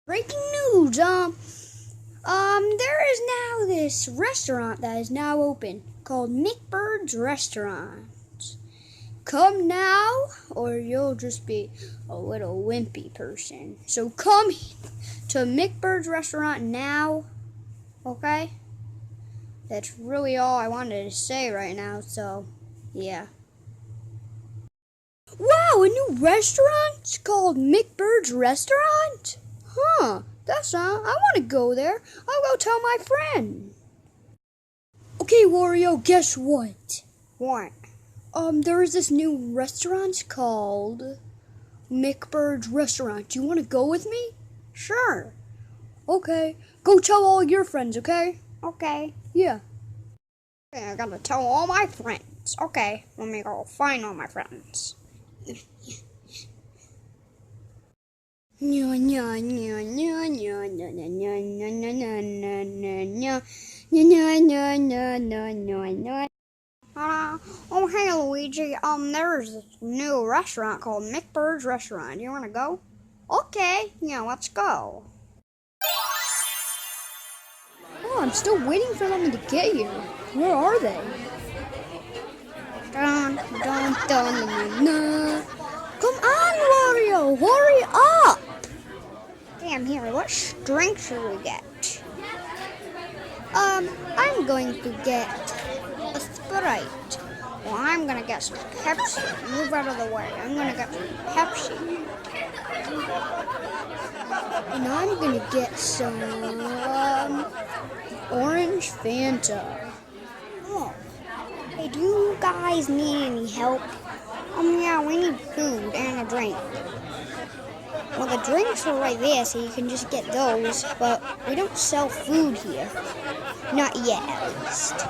Breaking news. There is now this restaurant that is now open called McBird's Restaurant. Come now, or you'll just be a little wimpy person. So come to McBird's Restaurant now, okay? That's really all I wanted to say right now, so yeah. Wow, a new restaurant? It's called McBird's Restaurant? Huh, that's not, I want to go there. I'll go tell my friend. Okay, Wario, guess what? What? There is this new restaurant called McBird's Restaurant. Do you want to go with me? Sure. Okay, go tell all your friends, okay? Okay. Yeah. Okay, I gotta tell all my friends. Okay, let me go find all my friends. Oh, hey, Luigi. There's this new restaurant called McBird's Restaurant. You wanna go? Okay, yeah, let's go. Oh, I'm still waiting for them to get here. Where are they? Dun, dun, dun, dun, dun. Come on, Wario, hurry up! Damn, here, what drink should we get? I'm going to get A Sprite. Well, I'm gonna get some Pepsi. Move out of the way. I'm gonna get some Pepsi. and I'm gonna get some orange Fanta. Oh. Hey, do you guys need any help? Yeah, we need food and a drink. Well, the drinks are right there, so you can just get those, but we don't sell food here. Not yet, at least.